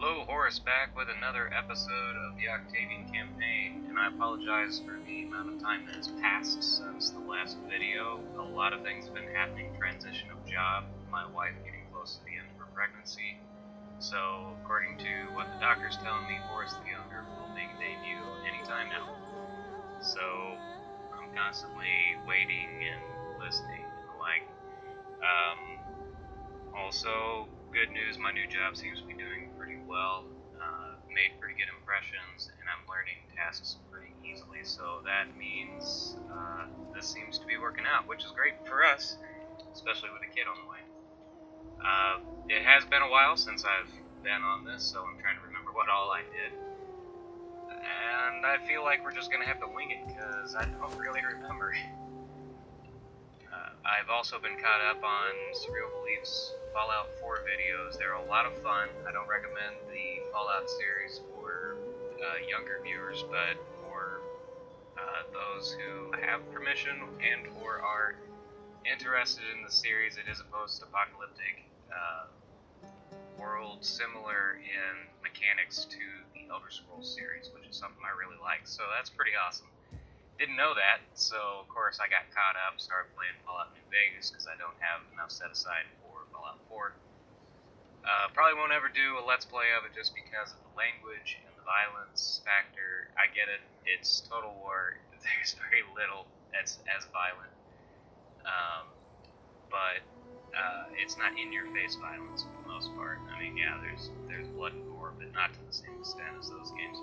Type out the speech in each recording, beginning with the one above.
Hello, Horace back with another episode of the Octavian campaign, and I apologize for the amount of time that has passed since the last video. A lot of things have been happening, transition of job, my wife getting close to the end of her pregnancy. So, according to what the doctor's telling me, Horace the Younger will make a debut anytime now. So, I'm constantly waiting and listening and the like. Also, good news, my new job seems to be doing pretty well. Made pretty good impressions, and I'm learning tasks pretty easily, so that means this seems to be working out, which is great for us, especially with a kid on the way. It has been a while since I've been on this, so I'm trying to remember what all I did. And I feel like we're just going to have to wing it, because I don't really remember. I've also been caught up on Surreal Beliefs Fallout 4 videos. They're a lot of fun. I don't recommend the Fallout series for younger viewers, but for those who have permission and or are interested in the series, it is a post-apocalyptic world similar in mechanics to the Elder Scrolls series, which is something I really like. So that's pretty awesome. Didn't know that, so of course I got caught up, started playing Fallout New Vegas because I don't have enough set aside for Fallout 4. Probably won't ever do a Let's Play of it just because of the language and the violence factor. I get it, it's Total War, there's very little that's as violent, but it's not in-your-face violence for the most part. I mean, yeah, there's blood and gore, but not to the same extent as those games.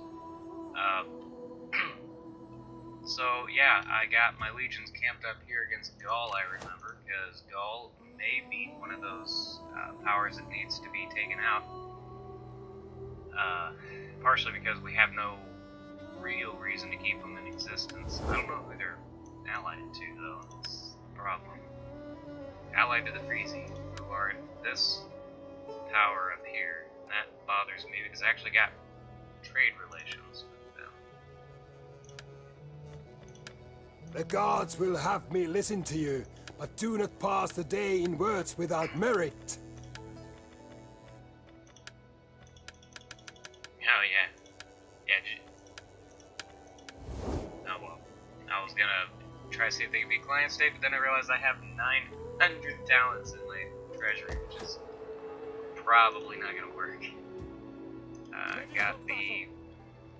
So, yeah, I got my legions camped up here against Gaul, I remember, because Gaul may be one of those powers that needs to be taken out. Partially because we have no real reason to keep them in existence. I don't know who they're allied to, though. That's the problem. Allied to the Freezy, who are in this tower up here. That bothers me because I actually got trade relations. The gods will have me listen to you, but do not pass the day in words without merit. Oh, yeah. Oh, well. I was gonna try to see if they could be client state, but then I realized I have 900 talents in my treasury, which is probably not gonna work. Got the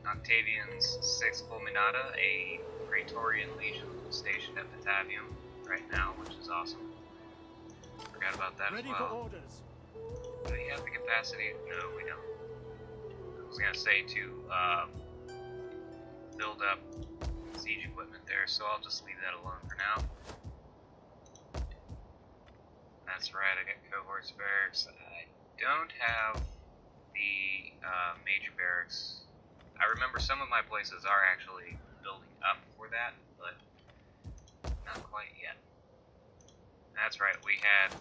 Octavian's 6th Fulminata, a Praetorian Legion stationed at Octavian right now, which is awesome. Forgot about that as well. For orders. Do we have the capacity? No, we don't. I was gonna say to build up siege equipment there, so I'll just leave that alone for now. That's right, I got cohorts barracks. I don't have the major barracks. I remember some of my places are actually building up for that, but not quite yet. That's right, we had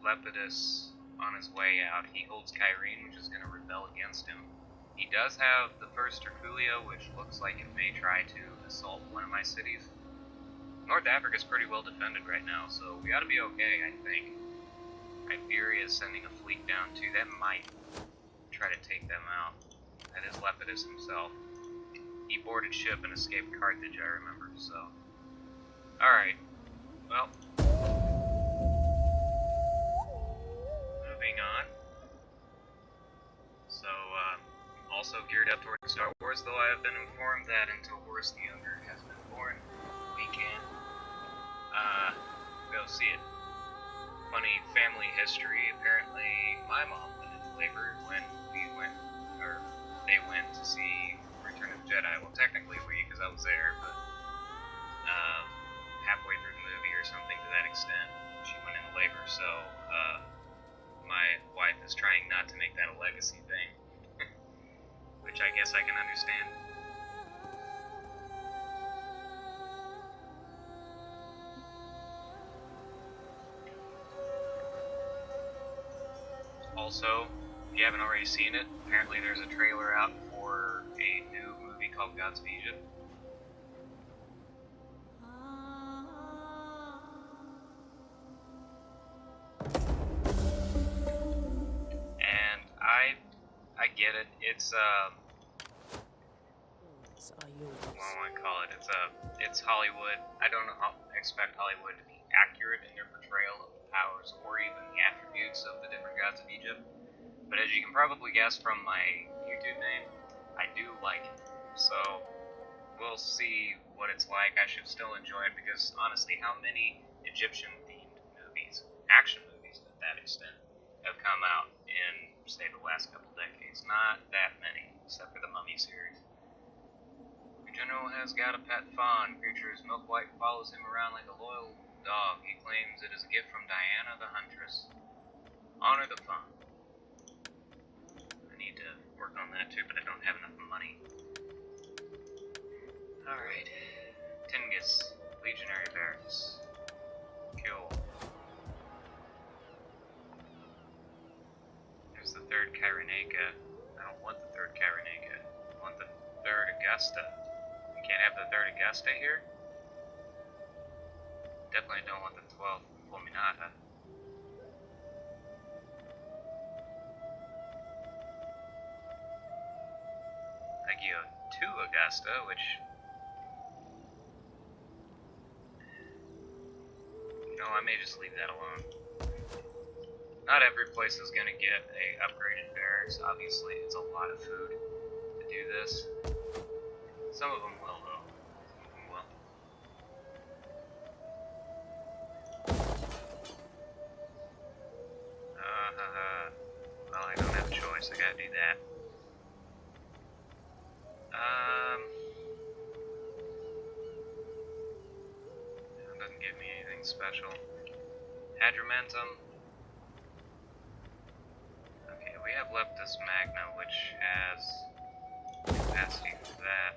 Lepidus on his way out. He holds Kyrene, which is going to rebel against him. He does have the first Terculia, which looks like it may try to assault one of my cities. North Africa's pretty well defended right now, so we ought to be okay, I think. Iberia is sending a fleet down too. That might try to take them out. That is Lepidus himself. He boarded ship and escaped Carthage, I remember, so. Alright. Well. Moving on. So, also geared up towards Star Wars, though I have been informed that until Horace the Younger has been born, we can, go see it. Funny family history, apparently my mom went into labor when they went to see Return of the Jedi. Well, technically we, because I was there, but halfway through the movie or something to that extent, she went into labor, so my wife is trying not to make that a legacy thing, which I guess I can understand. Also, if you haven't already seen it, apparently there's a trailer out for a new movie called Gods of Egypt. It's what do I call it? It's Hollywood. I don't expect Hollywood to be accurate in their portrayal of the powers or even the attributes of the different gods of Egypt. But as you can probably guess from my YouTube name, I do like it. So we'll see what it's like. I should still enjoy it because honestly, how many Egyptian-themed movies, action movies at that extent, have come out in, say, the last couple decades? Not that many, except for the Mummy series. The general has got a pet fawn. Creature's milk white follows him around like a loyal dog. He claims it is a gift from Diana the Huntress. Honor the fawn. I need to work on that too, but I don't have enough money. Alright. Tingis. Legionary Barracks. Kill. There's the third Kyrenaica. I don't want the third Kyrenaica. I want the third Augusta. You can't have the third Augusta here? Definitely don't want the 12th Fulminata. I give 2 Augusta, which... You know, I may just leave that alone. Not every place is going to get a upgraded barracks. Obviously, it's a lot of food to do this. Some of them will, though. Some of them will. Well, I don't have a choice. I gotta do that. That doesn't give me anything special. Hadromentum. Okay, we have Leptis Magna, which has capacity for that.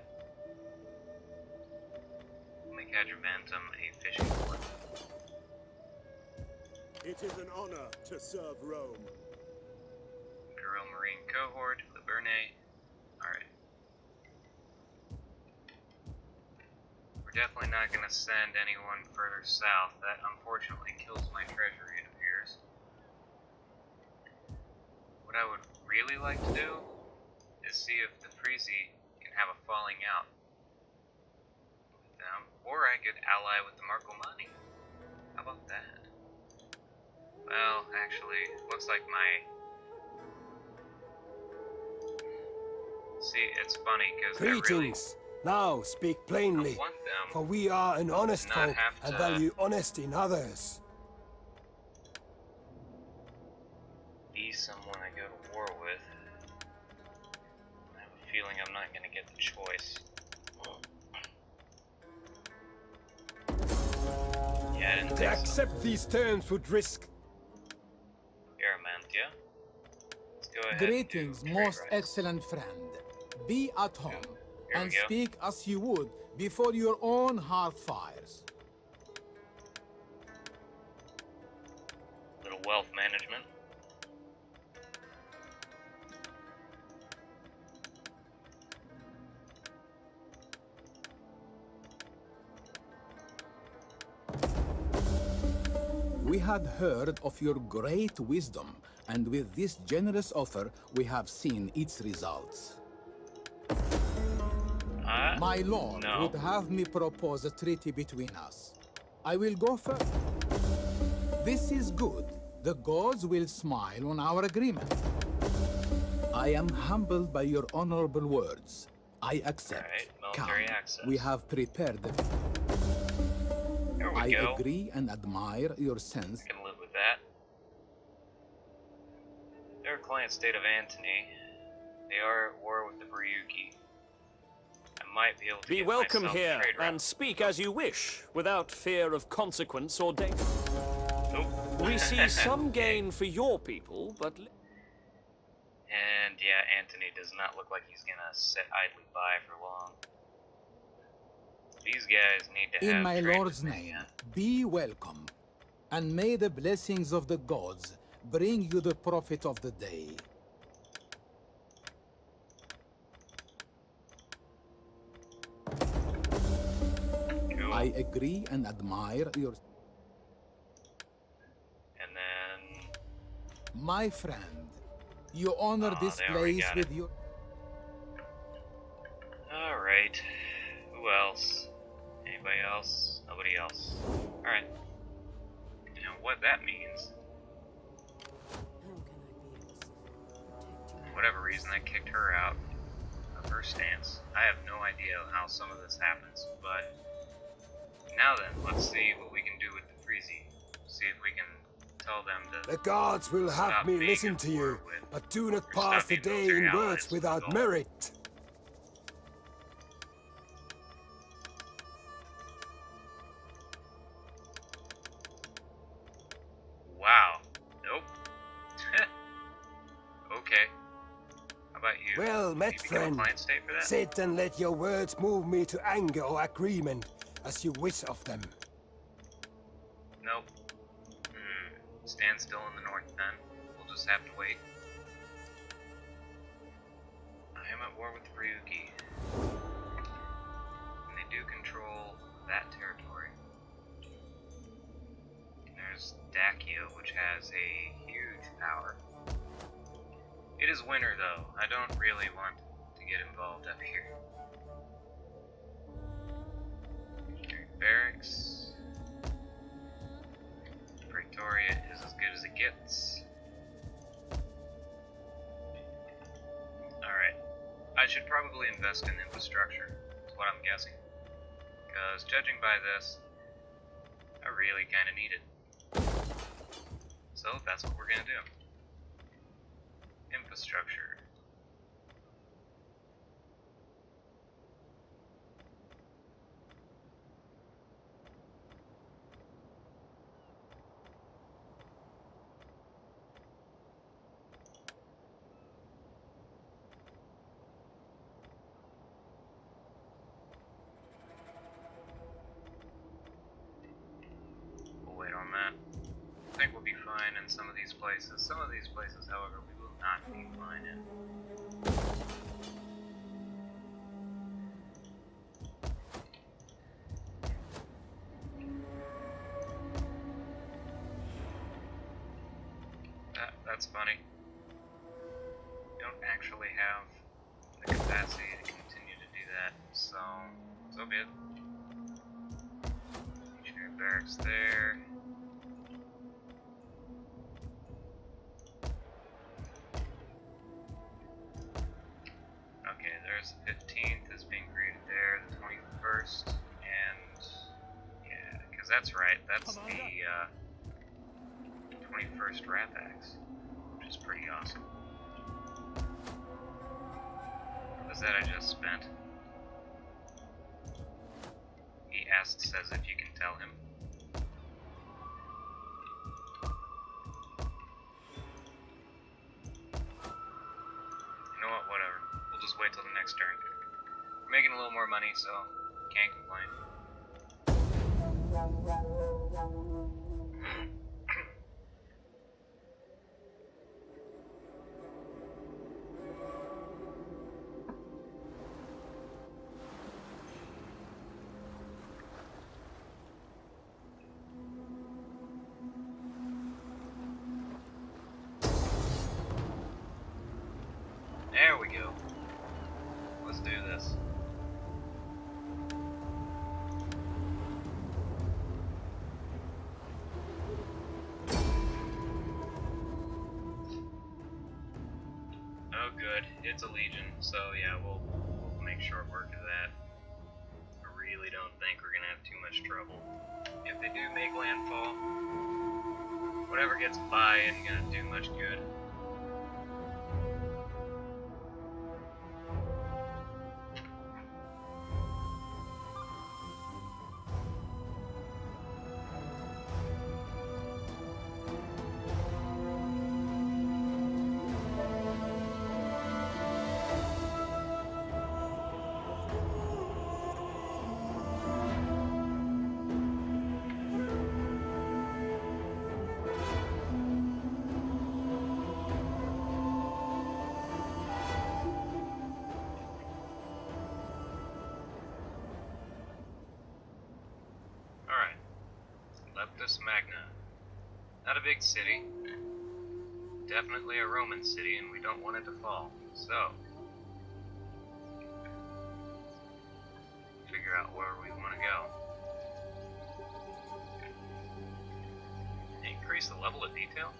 We'll make Hadromentum a fishing port. It is an honor to serve Rome. Imperial Marine Cohort, Liburne. Alright. We're definitely not going to send anyone further south. That unfortunately kills my treasury, it appears. What I would really like to do is see if the Frisi can have a falling out with them, or I could ally with the Marcomanni. How about that? Well, actually, looks like my... See, it's funny because Greetings. Now speak plainly, want them for we are an honest not folk have and to- value honesty in others. be someone I go to war with. I have a feeling I'm not going to get the choice. Yeah, I didn't To think so. accept these terms would risk... Aramantia. Let's go ahead Greetings, and do trade most rights. excellent friend. Be at home Here and we go. speak as you would before your own heart fires. Little wealth management. We had heard of your great wisdom, and with this generous offer, we have seen its results. My lord no. would have me propose a treaty between us. I will go first. This is good. The gods will smile on our agreement. I am humbled by your honorable words. I accept. Alright, Come, military access. we have prepared the... There we I go. agree and admire your sense. Can live with that. They're a client state of Antony. They are at war with the Briuki. I might be able to Be get welcome myself here, trade and routes. speak as you wish, without fear of consequence or danger. Nope. We see some gain for your people, but... And yeah, Antony does not look like he's gonna sit idly by for long. These guys need to have In my trade lord's with me, name, yeah. be welcome, and may the blessings of the gods bring you the profit of the day. Cool. I agree and admire your... And then My friend, you honor Oh, this there we place got with it. your... Alright. Who else? Anybody else? Nobody else. Alright. You know what that means. For whatever reason, I kicked her out of her stance. I have no idea how some of this happens, but now then, let's see what we can do with the Freezy. See if we can tell them to The gods will have stop me being listen at to war you, with- but do not or pass stop the being day military in allies words with without Gaul. merit. Wow. Nope. Okay. How about you? Well Can met, you become a friend. client state for that? Sit and let your words move me to anger or agreement, as you wish of them. Nope. Stand still in the north then. We'll just have to wait. I am at war with Ryuki. And they do control that territory. And there's Dacia, which has a huge power. It is winter though. I don't really want to get involved up here. Barracks. Pretoria is as good as it gets. Alright. I should probably invest in infrastructure, is what I'm guessing. Because judging by this, I really kind of need it. So that's what we're going to do. Infrastructure. We'll wait on that. I think we'll be fine in some of these places. Some of these places, however, we will not be fine in. That's funny. We don't actually have the capacity to continue to do that, so be it. Engineer barracks there. Okay, there's the 15th is being created there, the 21st, and yeah, because that's right, that's the 21st Rapax, which is pretty awesome. What was that I just spent? He asks as if you can tell him. You know what, whatever. We'll just wait till the next turn. We're making a little more money, so can't complain. There we go. Let's do this. Oh good, it's a legion, so yeah, we'll make short work of that. I really don't think we're gonna have too much trouble. If they do make landfall, whatever gets by isn't gonna do much good. Magna. Not a big city. Definitely a Roman city, and we don't want it to fall. So, out where we want to go. Increase the level of detail?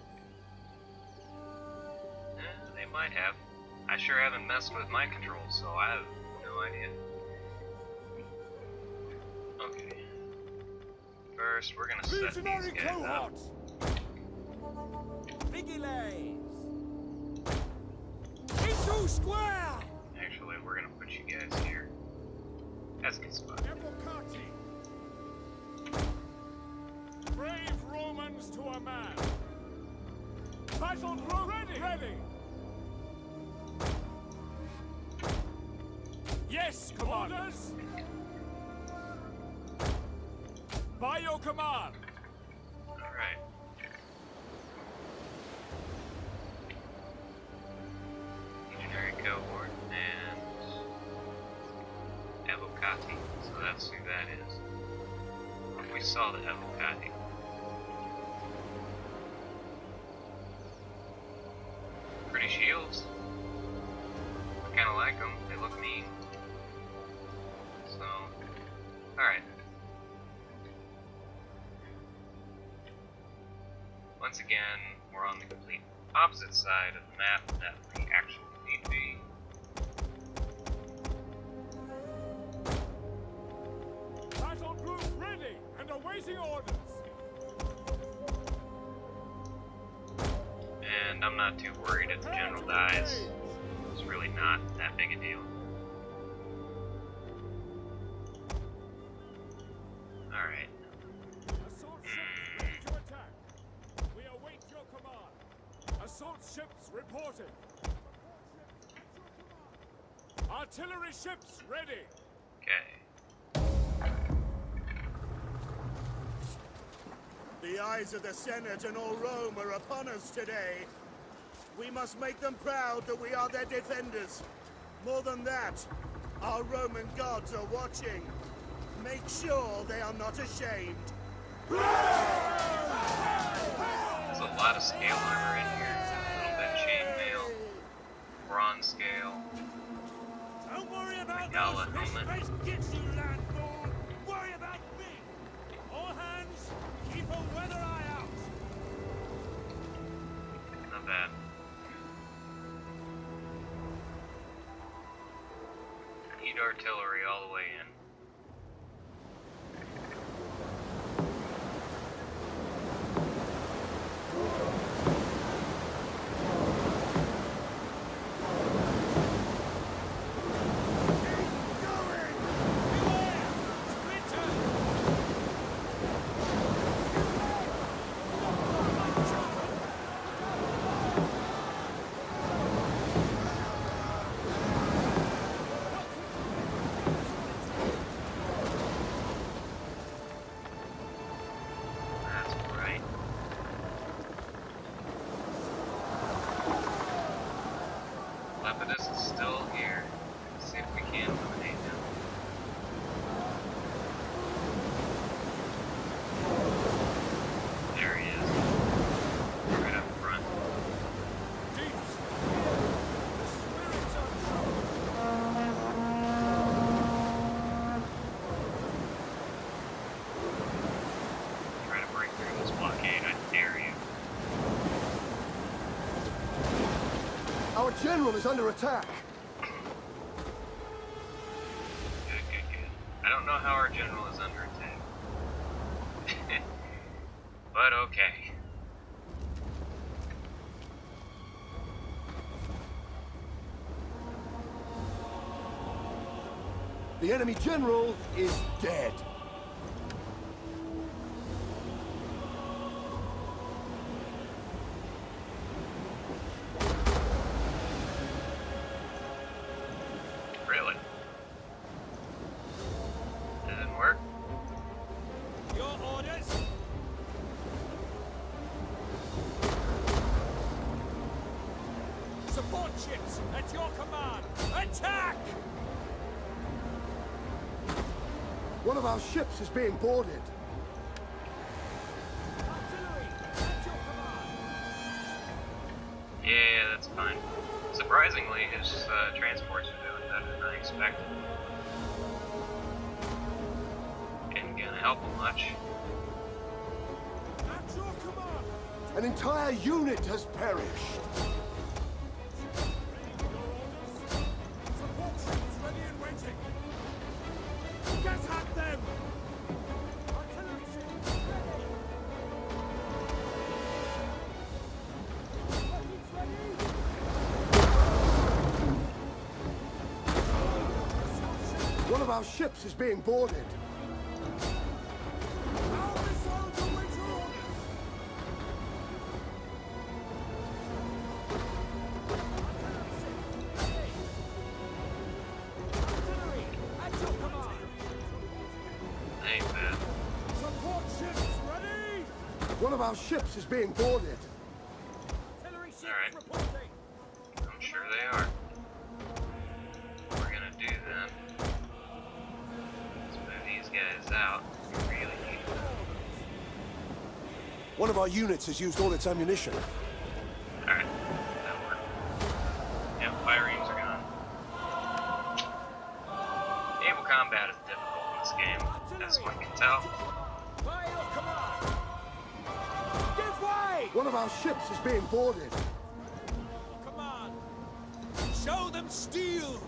They might have. I sure haven't messed with my controls, so I have no idea. Okay. First, we're gonna set these guys up. Into square! Actually, we're gonna put you guys here. That's a good spot. Brave Romans to a man. Battle ready! Ready! Yes, commanders! By your command! Alright. Legionary cohort and Evocati. So that's who that is. We saw the Evocati. Pretty shields. I kinda like them. They look mean. So, alright. Once again, we're on the complete opposite side of the map that we actually need to be. Battle group ready and awaiting orders. And I'm not too worried if the general dies. It's really not that big a deal. Alright. Assault ships ready to attack. We await your command. Assault ships reporting. Artillery ships ready. Okay. The eyes of the Senate and all Rome are upon us today. We must make them proud that we are their defenders. More than that, our Roman gods are watching. Make sure they are not ashamed. There's a lot of scale armor in here. A little bit chainmail, bronze scale, Don't worry about Gala those helmet. space gets you, landlord. Worry about me. All hands, keep a weather eye out. Not bad. Heat artillery all the way in. That's right. Lepidus is still here. Let's see if we can eliminate him. There he is. Right up front. Try to break through this blockade, I dare you. Our general is under attack. Good, good, good. I don't know how our general is under attack. But okay. The enemy general is dead. Really? Didn't work? Your orders. Support ships at your command. Attack! One of our ships is being boarded. Artillery at your command. Yeah, that's fine. Surprisingly, his transports are doing better than I expected. help him much. At your command! An entire unit has perished. Support troops ready and waiting! Get at them! Artillery ships ready! Weapons ready! One of our ships is being boarded. Our missiles await your orders! Artillery at your command! Ain't bad. Support ships ready! One of our ships is being boarded. Artillery ships Alright. reporting! I'm sure they are. What we're gonna do then is move these guys out. We really need them. One of our units has used all its ammunition. Alright, that worked. Yep, firearms are gone. Naval combat is difficult in this game, as one can tell. By your command! Give way! One of our ships is being boarded. Command! Show them steel!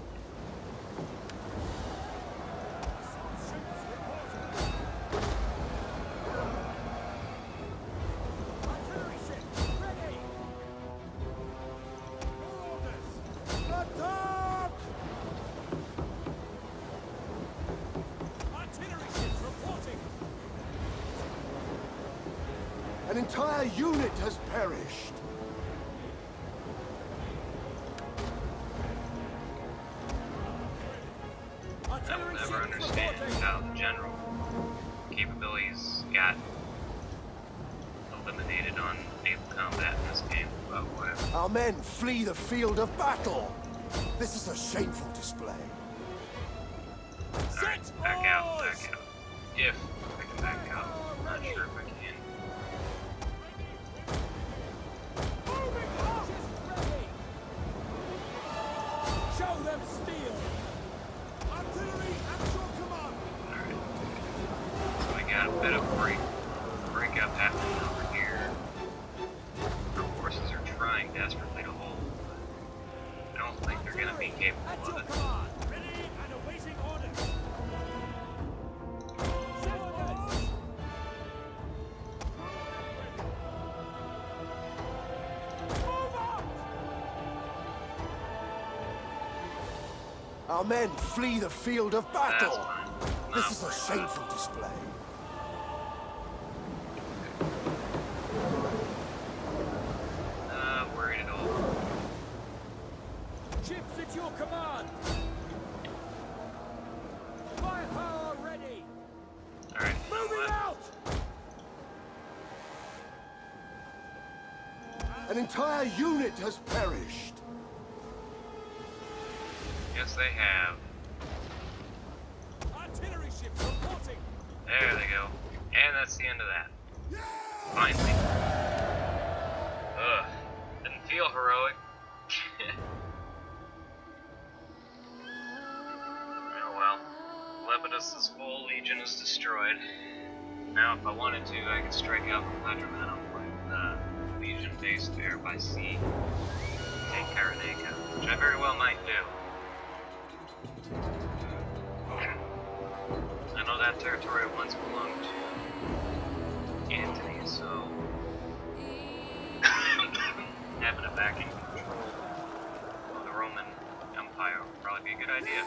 Artillery ships ready! Your orders! Attack! Artillery ships reporting! An entire unit has perished. I will Artillery never ships understand reporting! how the general capabilities got eliminated on naval combat in this game, but whatever. Our men flee the field of battle. This is a shameful display. Alright, Set back out, oars! back out. If I can back out. I'm not sure if I can. Moving up! Ready! Show them steel! Artillery at your command! Alright. So we got a bit of break up happening over here. Our forces are trying desperately to hold, but I don't think they're gonna be capable At of your it. command! Ready and awaiting orders! Set orders! Move out! Our men flee the field of That's battle. fine. This Not is a worried about shameful display. it. Not worried at all. Ships at your command! Firepower ready! Alright, you know Moving what? out! An entire unit has perished. Yes, they have. Artillery ships reporting! There they go. And that's the end of that. Finally. Ugh. Didn't feel heroic. Oh well. Lepidus' full legion is destroyed. Now, if I wanted to, I could strike out from Ledramanum with legion based there by sea. Take Karaneka, which I very well might do. I know that territory once belonged to Antony, so having it back in control of the Roman Empire would probably be a good idea.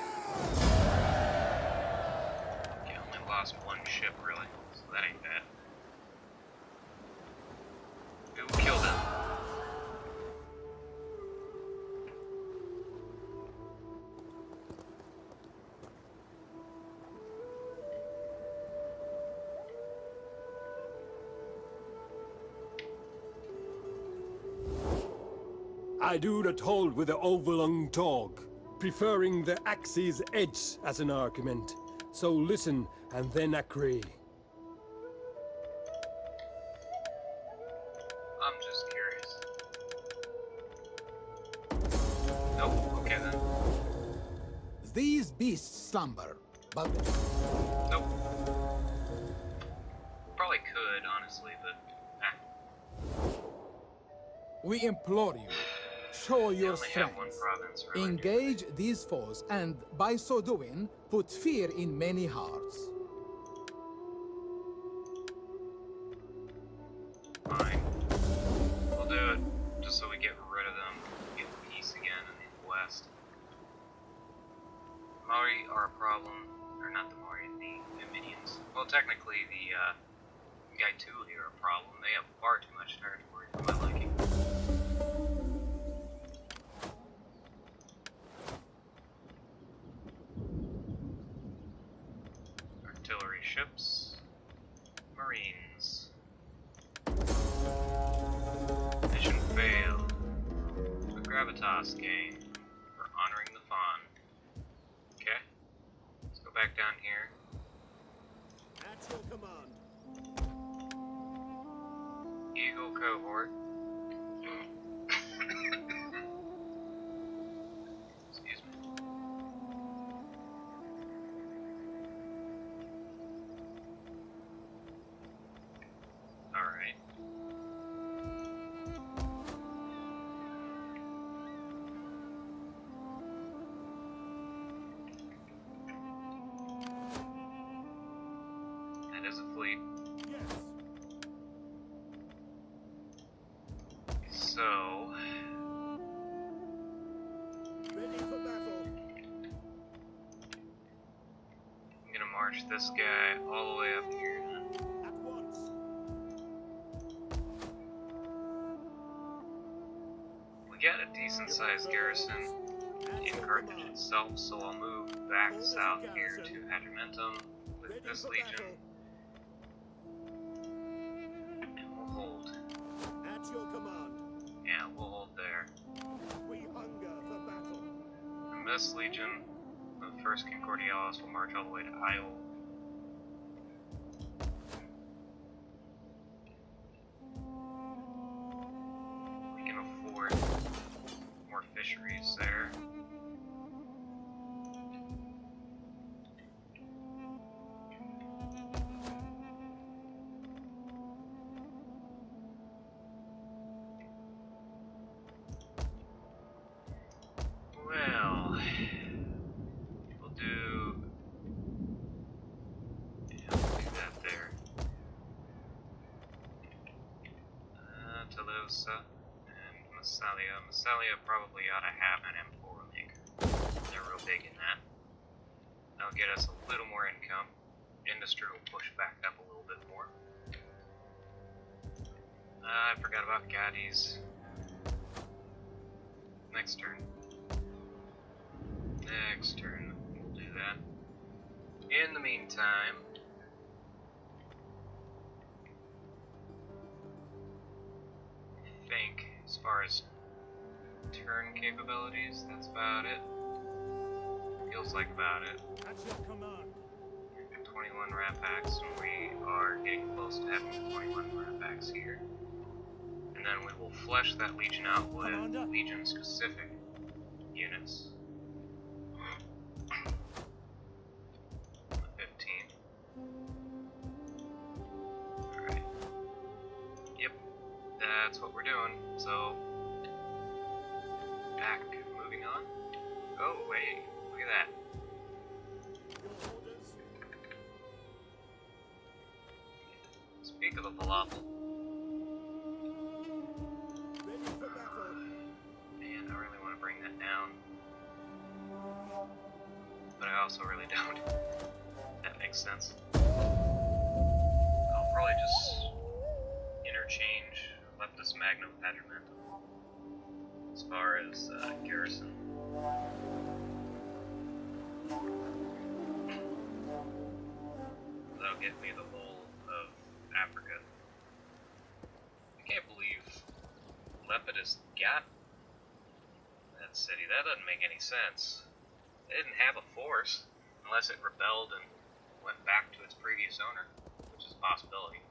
Okay, only lost one ship really, so that ain't bad. Who killed him? I do not hold with the overlong dog, preferring the axe's edge as an argument. So listen and then agree. I'm just curious. Nope, okay then. These beasts slumber, but Nope. probably could, honestly, but We implore you, show they your only have one strength. province, really. Engage these foes, and by so doing, put fear in many hearts. Fine. We'll do it just so we get rid of them, get peace again in the west. Maori are a problem, or not the Maori, the minions. Well, technically the Gaituli are a problem. They have far too much territory for my liking. Artillery ships, marines. Mission failed. A gravitas gain for honoring the fawn. Okay, let's go back down here. At your command. Eagle cohort. Excuse me. Alright. That is a fleet. Yes. So, Ready for battle. I'm gonna march this guy all the way up here. At once. We got a decent sized garrison in Carthage itself, so I'll move back south here to Hadrimentum with Ready this for legion, battle. and we'll hold. At your command. Yeah, we'll hold there. We hunger for battle. And this legion, the 1st Concordialis, will march all the way to Isle. We can afford more fisheries there. Well, we'll do, yeah, we'll do that there. Tolosa and Massalia. Massalia probably ought to have an M4 maker. They're real big in that. That'll get us a little more income. Industry will push back up a little bit more. I forgot about Gades. Next turn. Next turn, we'll do that. In the meantime, I think as far as turn capabilities, that's about it. Feels like about it. At your command. 21 rat packs, and we are getting close to having 21 rat packs here. And then we will flesh that legion out with Commander? legion specific units. 15. Alright. Yep, that's what we're doing. So, back, moving on. Oh, wait, look at that. Your orders. Speak of a falafel. Ready for battle. Man, I really want to bring that down. But I also really don't. That makes sense. I'll probably just interchange Leptis Magna with Hadrimentum as far as garrison. That'll get me the whole of Africa. I can't believe Lepidus got that city. That doesn't make any sense. It didn't have a force unless it rebelled and went back to its previous owner, which is a possibility.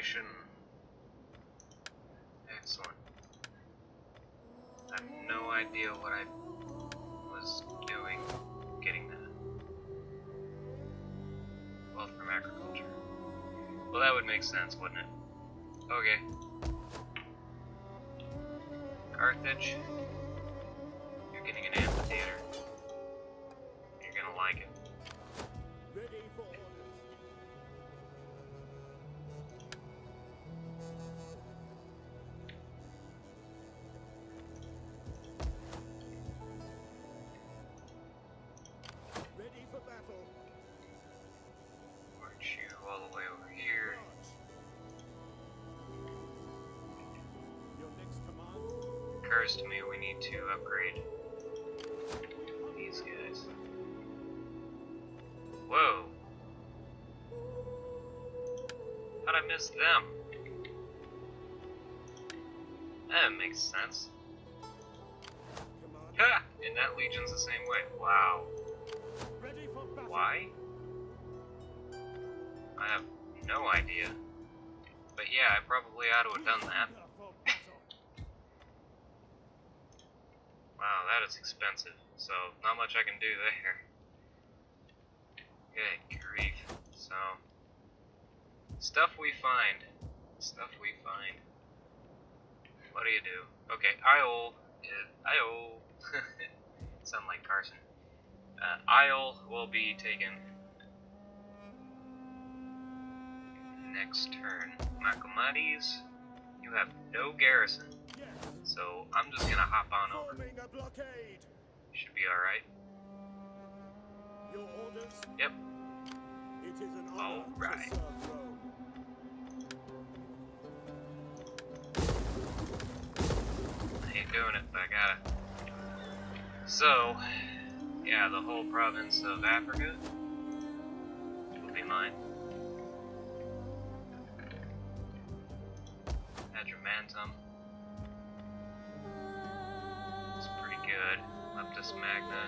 information. Excellent. I have no idea what I was doing getting that. Wealth from agriculture. Well, that would make sense, wouldn't it? Okay. Carthage. You're getting an amphitheater. You're gonna like it. Ready for orders. Ready for battle. March you all the way over here. March. Your next command. Occurs to me we need to upgrade these guys. Whoa! How'd I miss them? That makes sense. Command. Ha! And that legion's the same way. Wow. Ready for battle. Why? I have no idea. But yeah, I probably ought to have done that. Hunger for battle. Wow, that is expensive. So, not much I can do there. Good grief. So, stuff we find. Stuff we find. What do you do? Okay, Isle is... Isle... Sound like Carson. Isle will be taken next turn. Macomades, you have no garrison, Yes. so I'm just gonna hop on over. Forming a blockade. Should be alright. Your orders. Yep. It is an honor Alright. to serve Rome. I ain't doing it, but I gotta. So, yeah, the whole province of Africa will be mine. Adrumantum. It's pretty good. Leptis Magna.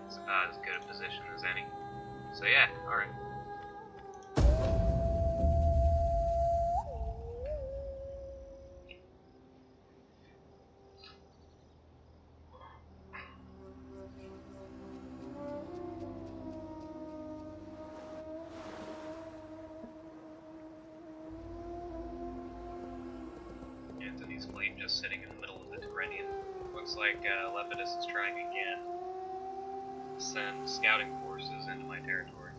It's about as good a position as any. So yeah, alright. Anthony's fleet just sitting in the middle of the Tyrrhenian. Looks like Lepidus is trying again to send scouting forces into my territory.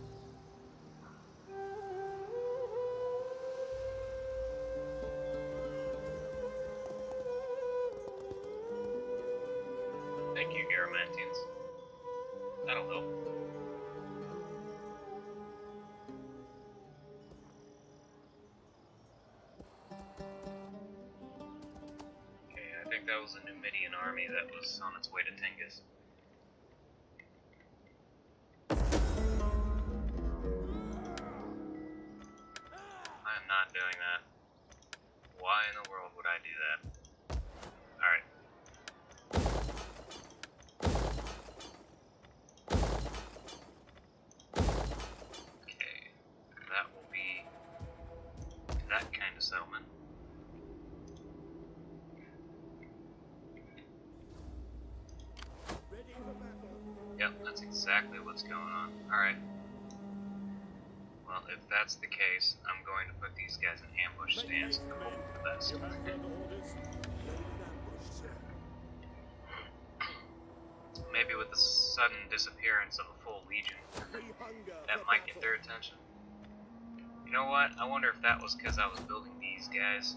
Thank you, Garamantians. That'll help. Okay, I think that was a Numidian army that was on its way to Tingis. I am not doing that. Why in the world would I do that? Alright. Okay, that will be that kind of settlement. Ready for battle. Yep, that's exactly what's going on. Alright. Well, if that's the case, I'm going to put these guys in ambush stance and hope for the best. You have further orders. Lay in ambush, sir. Maybe with the sudden disappearance of a full legion, We hunger that for might get battle. their attention. You know what? I wonder if that was because I was building these guys.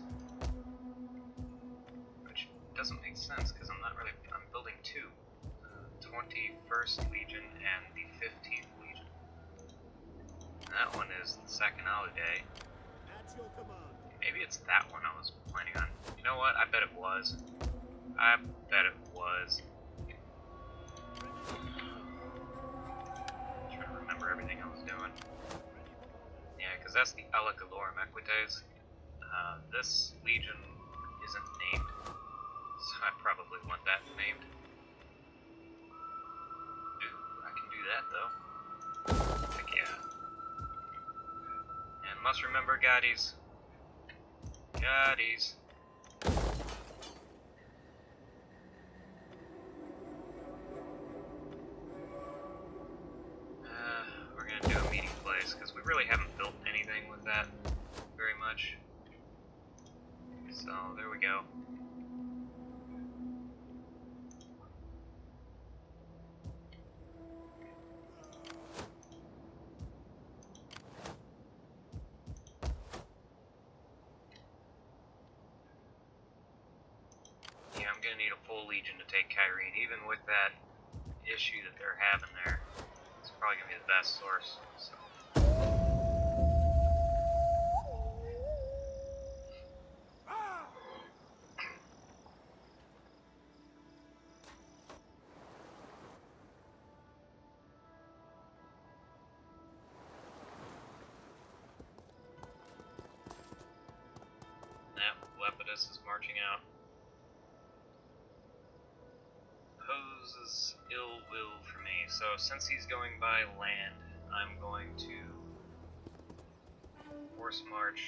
Which doesn't make sense, because I'm building two. The 21st Legion and the 15th Legion. And that one is the second holiday. At your command. Maybe it's that one I was planning on. You know what? I bet it was. I bet it was. Trying to remember everything I was doing. Yeah, because that's the Alicalorum Equites. This legion isn't named, so I probably want that named. Ooh, I can do that though. Heck yeah. And I must remember Gaudis. Gaudis. We're gonna do a meeting place, because we really haven't built anything with that very much. So, there we go. Yeah, I'm gonna need a full legion to take Kyrene, even with that issue that they're having there. It's probably gonna be the best source. So. Yep, Lepidus is marching out. Poses ill will for me. So since he's going by land, I'm going to force march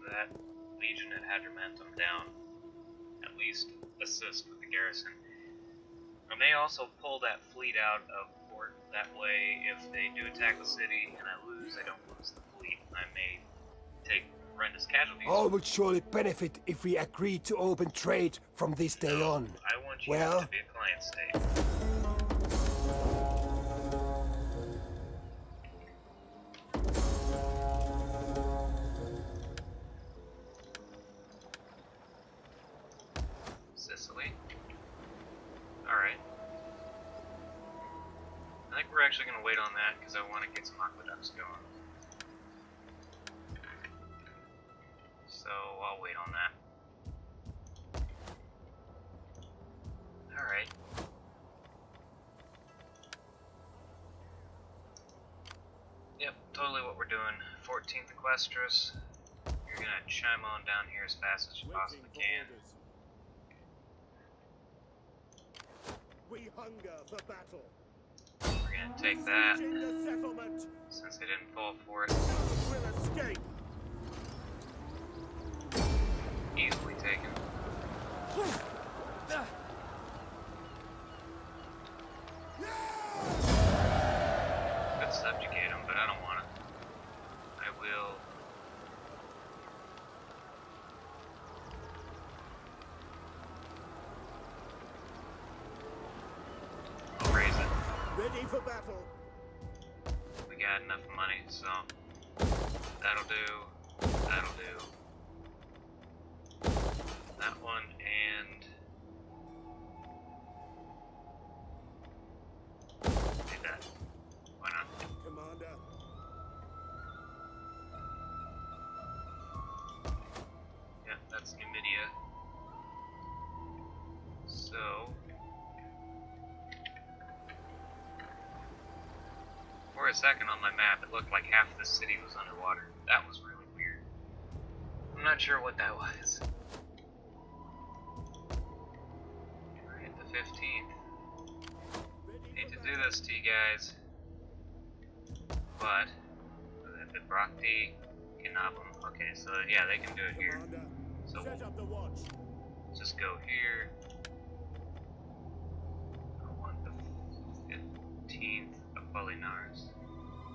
that legion at Hadrimentum down. At least assist with the garrison. I may also pull that fleet out of port. That way, if they do attack the city and I lose, I don't lose the fleet. I may take horrendous casualties. All would surely benefit if we agreed to open trade from this day on. I want you Well, to be a client state. Sicily. Alright. I think we're actually going to wait on that because I want to get some aqueducts going. So I'll wait on that. Alright. Yep, totally what we're doing. 14th Equestrus. You're going to chime on down here as fast as you possibly can. We hunger for battle. We're gonna take that, In the settlement, since they didn't fall for it. will escape. Easily taken. Could subjugate them, but I don't want to. I will. I'll raise it. Ready for battle. We got enough money, so that'll do. That'll do. That one and do that. Why not? Commander. Yeah, that's Numidia. So for a second on my map, it looked like half the city was underwater. That was really weird. I'm not sure what that was. Alright, the 15th. Hate to do this to you guys, but the Brakti Ganabum. Okay, so yeah, they can do it here. Commander. So Set up the watch. we'll just go here. I want the 15th Apollinaris.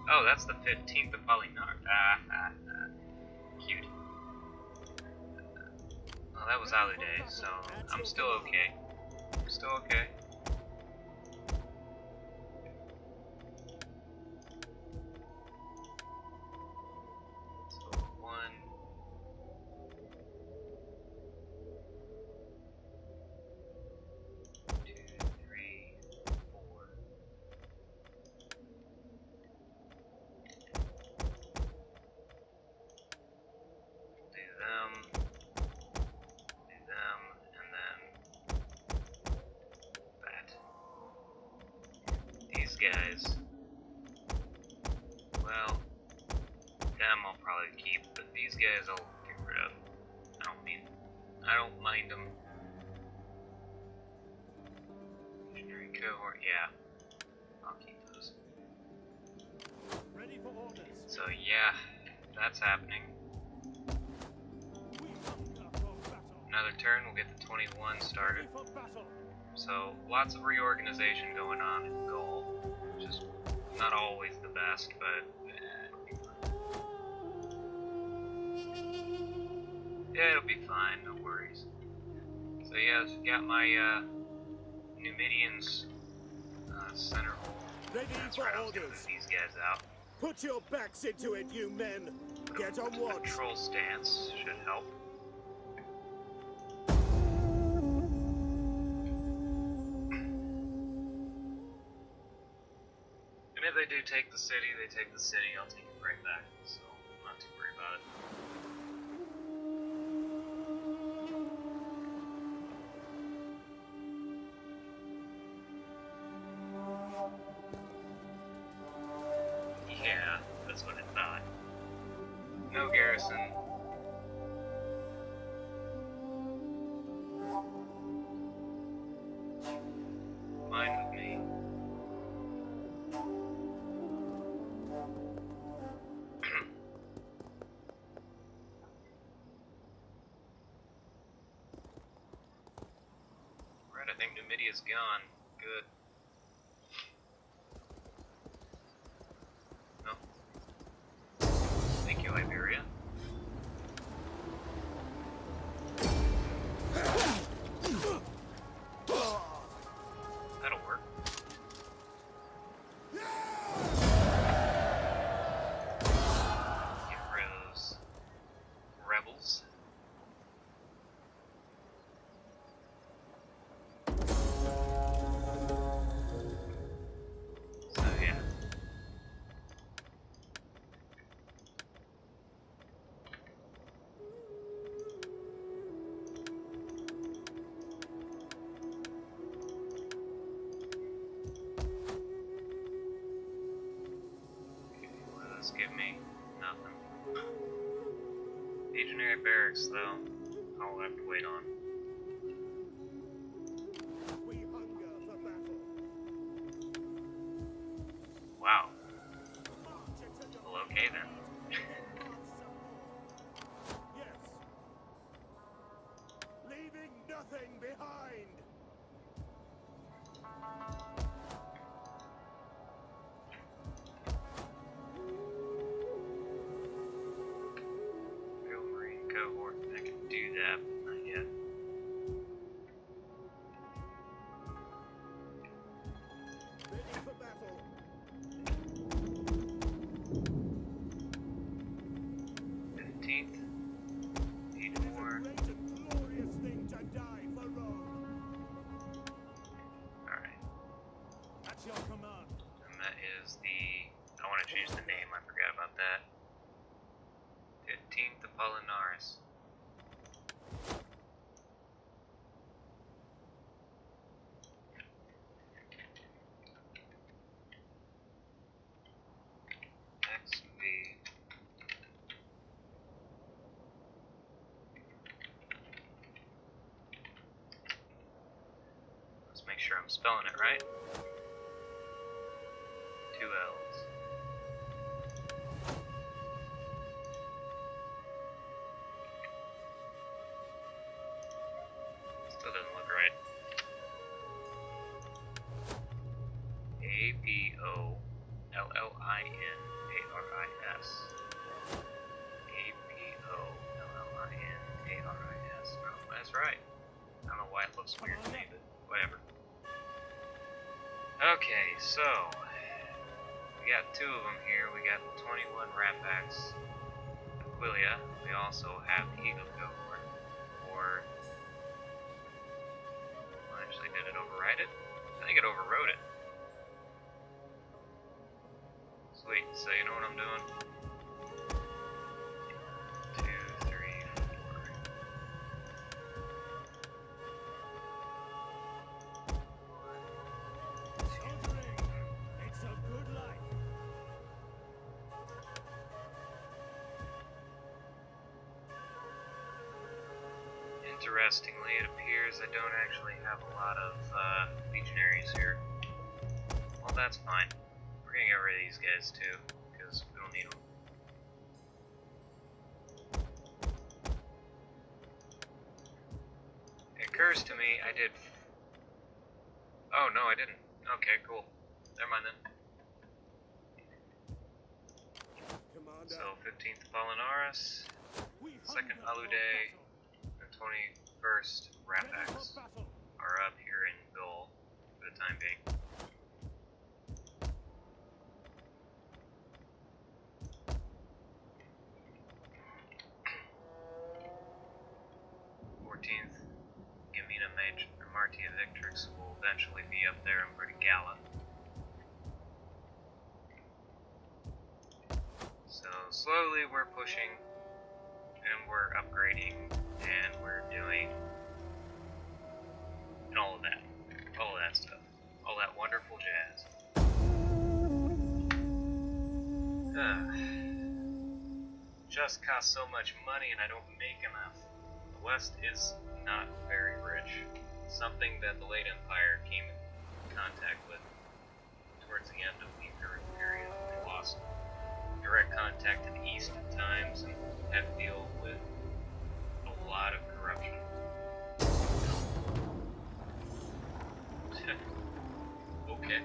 Oh, that's the 15th Apollinaris. Cute. Oh, that was Alide, so I'm still okay. Still okay. So 1, 2, 3, 4. Do them, and then that. These guys, well, them I'll probably keep, but these guys I'll get rid of. I don't mind them. Missionary cohort, yeah, I'll keep those. Ready for orders. So yeah, that's happening. Another turn, we'll get the 21 started. So, lots of reorganization going on in Gaul, which is not always the best, but it'll be fine. Yeah, it'll be fine, no worries. So yeah, got my Numidians center hole. Ready That's for right, I was gonna orders. move these guys out. Put your backs into it, you men. Get on watch. Control stance should help. And if they do take the city, they take the city. I'll take it right back, so I'm not too worried about it. Yeah, that's what I thought. No garrison. Fine with me. Right, I think Numidia's gone. Good. No. Thank you, Iberia. That'll work. Get rid of those rebels. So yeah. What does this give me? Nothing. Legionary barracks, though, I'll have to wait on. We hunger for battle. Wow. March into the Well, okay then. Yes. Leaving nothing behind. Real Marine cohort, I can do that, but not yet. Ready for battle. 15th. Need It is more. a great and glorious thing to die for Rome. Alright. At your command. And that is the... I want to change the name, I forgot about that. 15th Apollinaris. Next would be... Let's make sure I'm spelling it right. 2 L's. Still doesn't look right. Apollinarias. Apollinarias. No, that's right. I don't know why it looks weird to me, but whatever. Okay, so we got 2 of them here. We got the 21 Ratbacks, Aquilia. We also have the Eagle cohort. Or well, actually, did it override it? I think it overrode it. Sweet. So you know what I'm doing? 2, 3, 4. Soldiering. It's a good life. Interestingly, it appears I don't actually have a lot of legionaries here. Well, that's fine. We're gonna get rid of these guys too, because we don't need them. occurs to me, I did... Oh, no, I didn't. Okay, cool. Never mind then. Commander, So, 15th Apollinaris, we 2nd hunger for Alude, battle. and 21st Ready Rapax for battle. are up here in Gaul for the time being. Gamina Martia Victrix will eventually be up there in Gala. So slowly we're pushing and we're upgrading and we're doing and all of that stuff, all that wonderful jazz. Just costs so much money and I don't make enough. The West is not very rich. Something that the late Empire came in contact with towards the end of the Imperial period. They lost direct contact to the East at times and had to deal with a lot of corruption. Okay.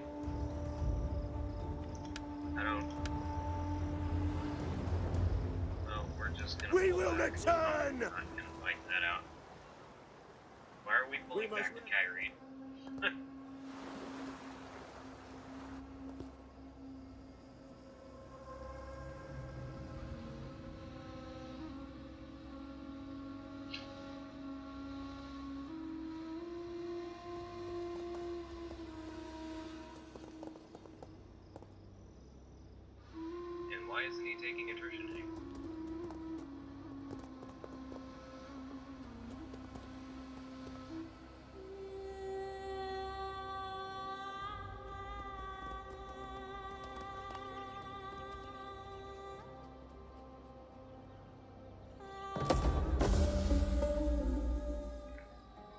Well, we're just gonna We pull will back. return! I'm not gonna fight that out. Why are we pulling must- back to Kyrene? And why isn't he taking attrition anymore?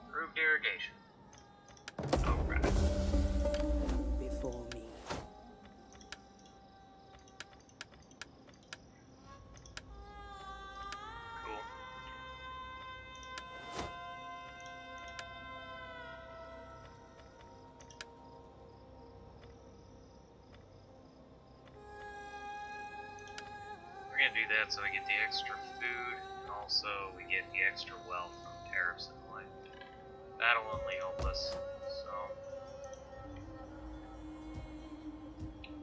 Improved irrigation. Alright. Before me. Cool. We're gonna do that so we get the extra food, and also we get the extra wealth from tariffs and the like. That'll only help us, so...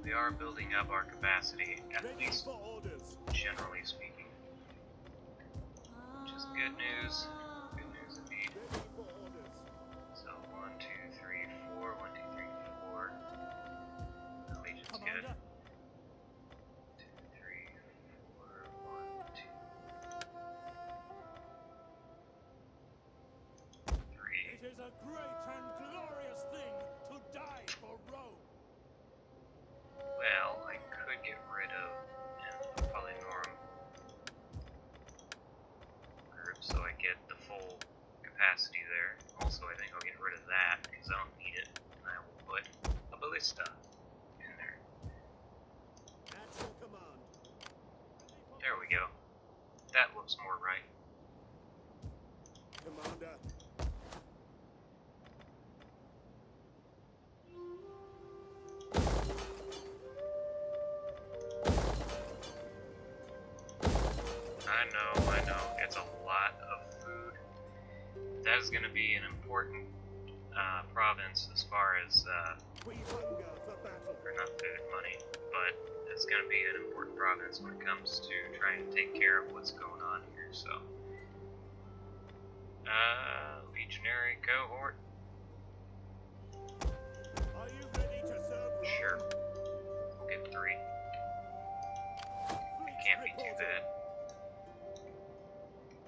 We are building up our capacity, at Ready least for orders. generally speaking. Which is good news. Good news indeed. Ready for orders. So 1, 2, 3, 4, 1, 2, 3, 4. Legion's good. Commander, 2, 3, 4, 1, 2, 3. it is a great and glorious thing to die for Rome. Well, I could get rid of Polynorum group so I get the full capacity there. Also, I think I'll get rid of that because I don't need it. And I will put a ballista in there. At your command. There we go. That looks more right. Commander, I know. It's a lot of food. That is going to be an important province as far as, we hunger for battle. or not food, money, but it's going to be an important province when it comes to trying to take care of what's going on here, so. Legionary cohort. Are you ready to serve Rome? Sure. We'll get 3. Fleet Can't be too reporting. bad.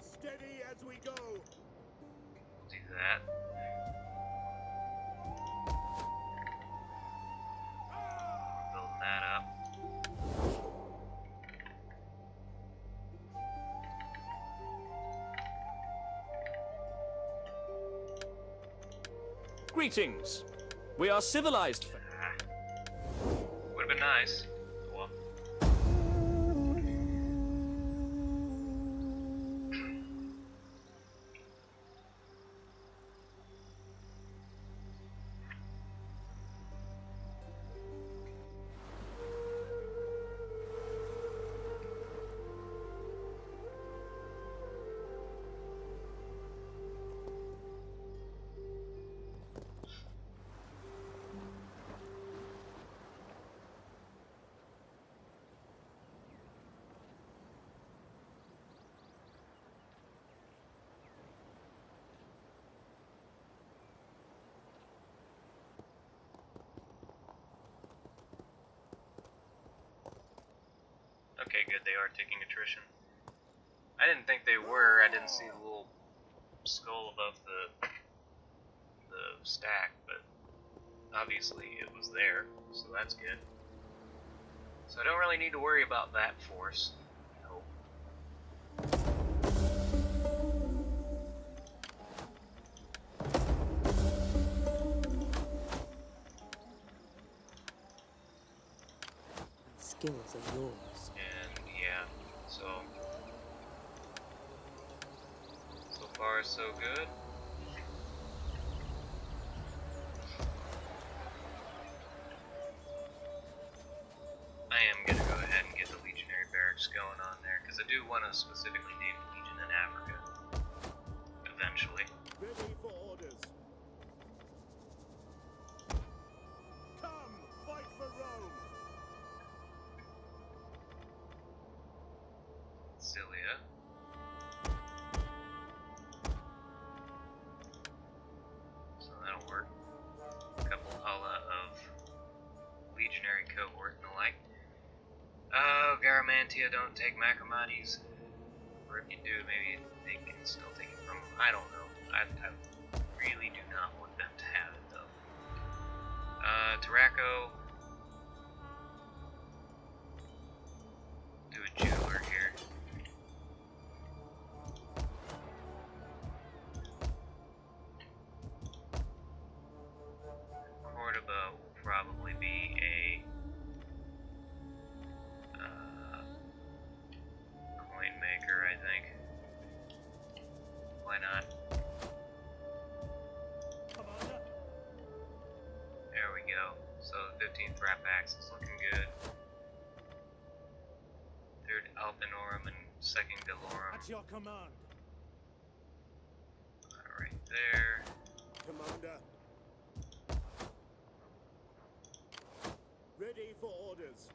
Steady as we go. We'll do that. Building that up. Greetings. We are civilized. Would have been nice. Well. are ticking attrition. I didn't think they were. I didn't see the little skull above the stack, but obviously it was there, so that's good. So I don't really need to worry about that force. I hope. Skills are yours. And yeah, so far so good. I am gonna go ahead and get the Legionary Barracks going on there, because I do want to specifically name the Legion in Africa. Eventually. Ready for orders. Come, fight for Rome. Cilia. So that'll work. A couple of Legionary cohort and the like. Oh, Garamantia, don't take Macromates. Or if you do, maybe they can still take it from... I don't know. I really do not want them to have it, though. Taraco. Do a jeweler here. Cordoba will probably be a coin maker, I think. Why not? Commander. There we go. So the 15th Rapax is looking good. 3rd Alpinorum and 2nd Delorum At your command. are right there. Commander. Ready for orders.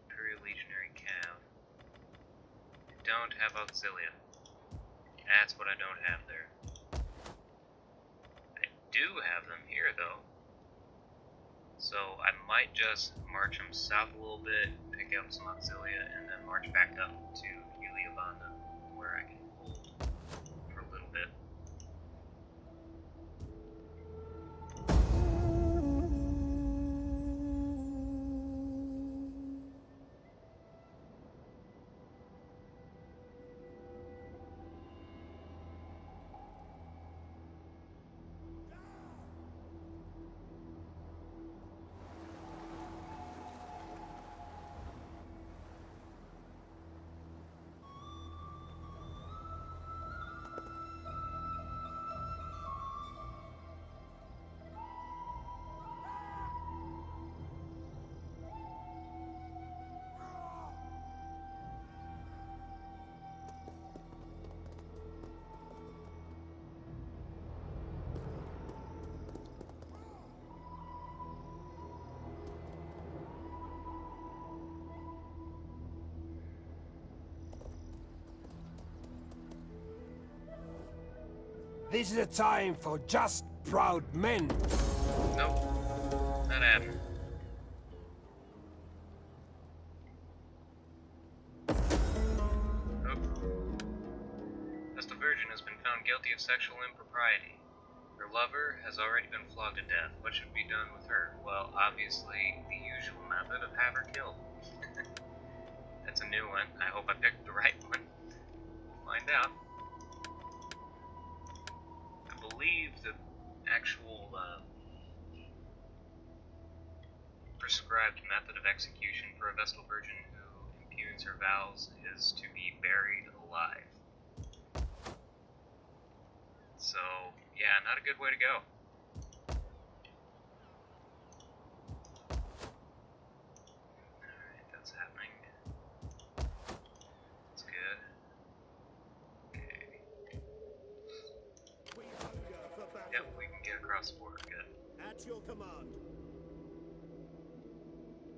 Imperial Legionary Cav. I don't have Auxilia. That's what I don't have there. I do have them here, though. So I might just march them south a little bit, pick up some Auxilia, and then march back up to Uliabanda, where I can hold for a little bit. This is a time for just, proud men. Nope. Not happening. Nope. Vestal Virgin has been found guilty of sexual impropriety. Her lover has already been flogged to death. What should be done with her? Well, obviously, the usual method of have her killed. That's a new one. I hope I picked the right one. We'll find out. I believe the actual prescribed method of execution for a Vestal Virgin who impugns her vows is to be buried alive. So, yeah, not a good way to go. Alright, that's happening. That's good. Okay. We hunger for battle. Yep, we can get across the border. Good. At your command.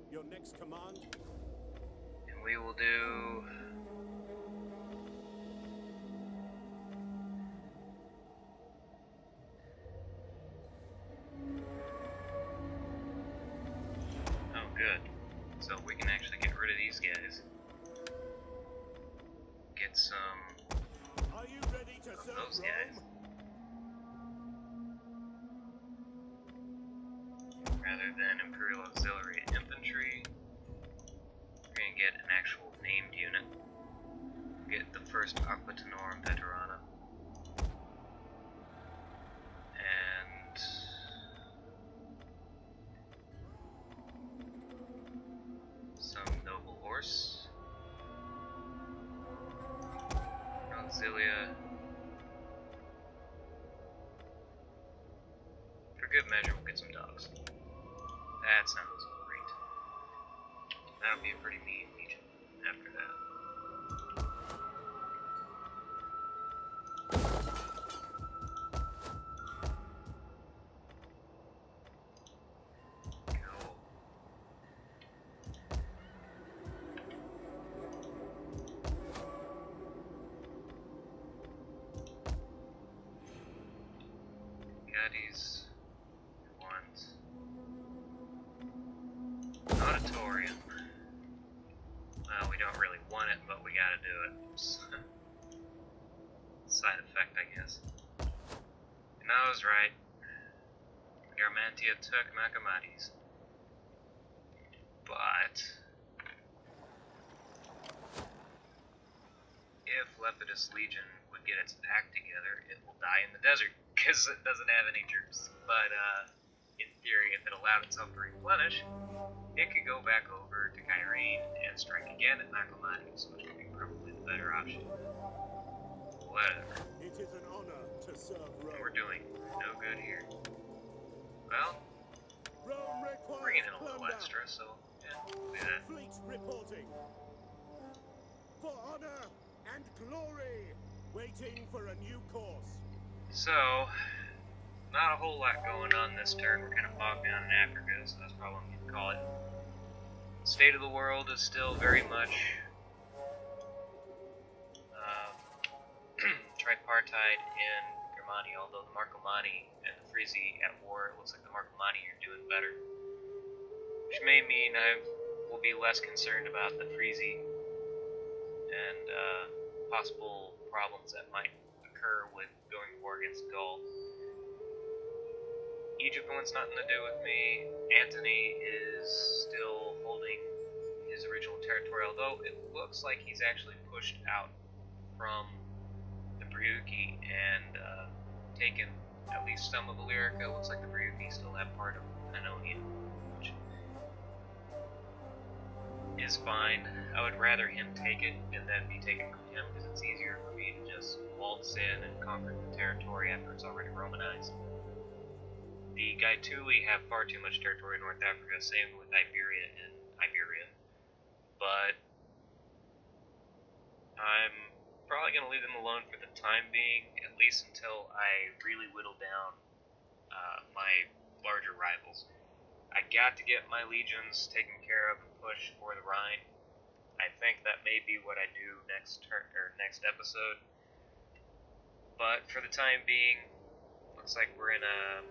Your next command. And we will do... Oh, good. So we can actually get rid of these guys. some Are you ready to of serve those guys. Rome? Rather than Imperial Auxiliary Infantry, we're gonna get an actual named unit. Get the first Aqua Tenorum Veterana. And some Noble Horse. Auxilia. For good measure, we'll get some dogs. That sounds great. That'll be a pretty mean legion after that. Cool. Gaddies. Want auditorium. Well, we don't really want it, but we gotta do it. Side effect, I guess. And I was right. Garmantia took Macamades. But if Lepidus Legion would get its act together, it will die in the desert, because it doesn't have any troops. But in theory, if it allowed itself to replenish, it could go back over to Kyrene and strike again at Macamades, which would be probably the better option. Whatever. It is an honor to serve Rome. We're doing no good here. Well, Rome bringing requires in a little plunder. extra, so yeah, we'll do that. Fleet reporting. For honor and glory, waiting for a new course. So, not a whole lot going on this turn. We're kind of bogged down in Africa, so that's probably what I'm going to call it. State of the world is still very much tripartite in Germania, although the Marcomanni and the Frisi at war, it looks like the Marcomanni are doing better. Which may mean I will be less concerned about the Frisi and possible problems that might occur with going to war against Gaul. Egypt wants nothing to do with me. Antony is still holding his original territory, although it looks like he's actually pushed out from the Breuci and taken at least some of Illyrica. It looks like the Breuci still have part of Pannonia, which is fine. I would rather him take it and then be taken from him, because it's easier for me to just waltz in and conquer the territory after it's already Romanized. The Gaetuli have far too much territory in North Africa, same with Iberia and Iberia. But I'm probably going to leave them alone for the time being, at least until I really whittle down my larger rivals. I got to get my legions taken care of and pushed for the Rhine. I think that may be what I do next episode. But for the time being, looks like we're in a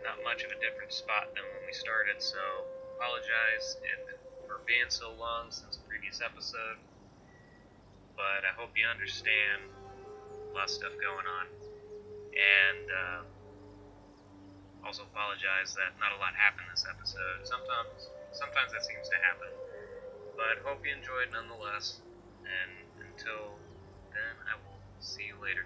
not much of a different spot than when we started, so apologize for being so long since the previous episode, but I hope you understand. A lot of stuff going on, and also apologize that not a lot happened this episode. Sometimes that seems to happen, but hope you enjoyed nonetheless, and until then, I will see you later.